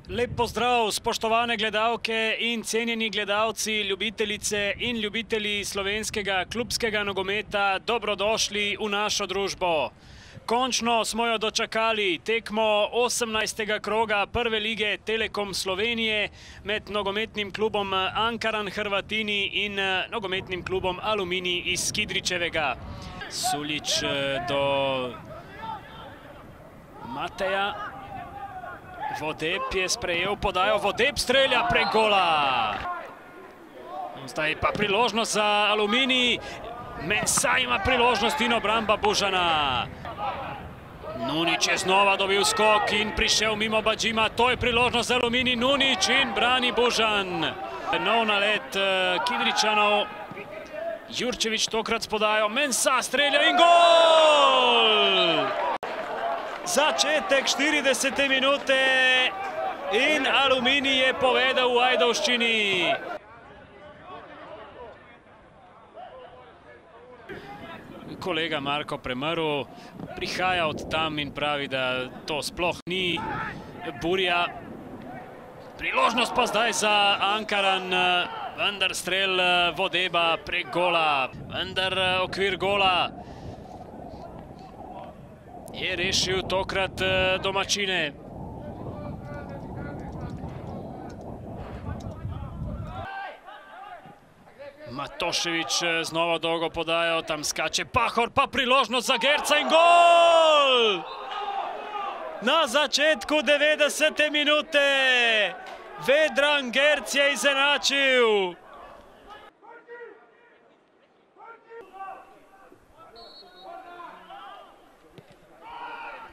Lep pozdrav, spoštovane gledalke in cenjeni gledalci, ljubitelice in ljubitelji slovenskega klubskega nogometa, dobrodošli v našo družbo. Končno smo jo dočakali, tekmo 18. kroga prve lige Telekom Slovenije med nogometnim klubom Ankaran Hrvatini in nogometnim klubom Aluminij iz Kidričevega. Suljić do Mateja. Vodeb je sprejel podajo, Vodeb strelja prek gola. Zdaj pa priložnost za Aluminij. Mesa ima priložnost in obramba Bužana. Nunić je znova dobil skok in prišel mimo Badžima. To je priložnost za Aluminij. Nunić in brani Bužan. Nov nalet Kidričanov. Jurčević tokrat s podajo. Mesa strelja in gol! Začetek 40. minute in Aluminij je povedal v Ajdovščini. Kolega Marko Premrl prihaja od tam in pravi, da to sploh ni burja. Priložnost pa zdaj za Ankaran, vendar strel Vodeba prek gola, vendar okvir gola je rešil tokrat domačine. Matošević znova dolgo podajo, tam skače Pahor, pa priložnost za Gerca in gol! Na začetku 90. minute Vedran Gerc je izenačil.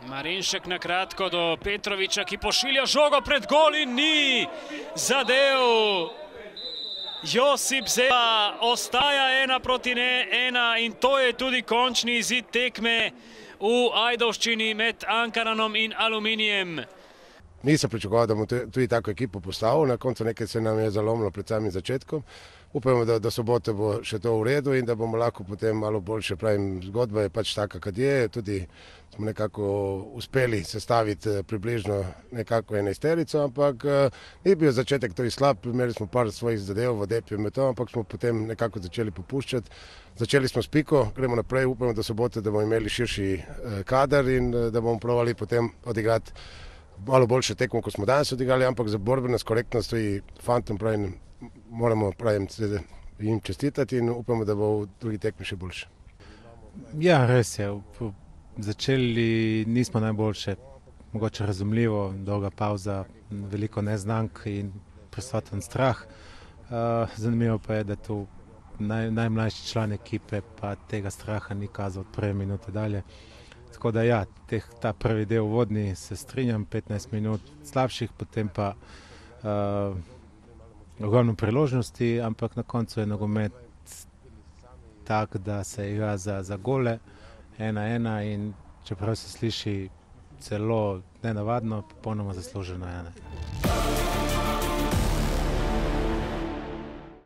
Marinšek na kratko do Petroviča, ki pošilja žogo pred gol in ni zadev. Josip Zeba ostaja 1:1 in to je tudi končni izid tekme v Ajdovščini med Ankaranom in Aluminijem. Nisem pričakoval, da bomo tudi tako ekipo postavili, na koncu nekaj se nam je zalomilo pred samim začetkom. Upajmo, da do sobote bo še to v redu in da bomo lahko potem malo boljše, pravim, zgodba je pač taka, kad je. Tudi smo nekako uspeli sestaviti približno nekako enajsterico, ampak ni bil začetek tudi slab, imeli smo par svojih zadev, Vodeb je imel to, ampak smo potem nekako začeli popuščati. Začeli smo s piko, gremo naprej, upajmo do sobote, da bomo imeli širši kader in da bomo provali potem odigrati malo boljše tekmo, kot smo danes odigrali, ampak za borbenost, korektnost tudi fantom, pravim, moramo, pravim, jim čestitati in upamo, da bo v drugi tekmi še boljše. Ja, res je. Začeli nismo najboljše, mogoče razumljivo, dolga pauza, veliko neznank in prisoten strah. Zanimivo pa je, da tu najmlajši član ekipe pa tega straha ni kazal od prve minute dalje. Tako da ja, ta prvi del uvodni se strinjam, 15 minut slabših, potem pa ogromno priložnosti, ampak na koncu je nogomet tak, da se igra za gole, 1:1 in čeprav se sliši celo nenavadno, popolnoma zasluženo 1:1.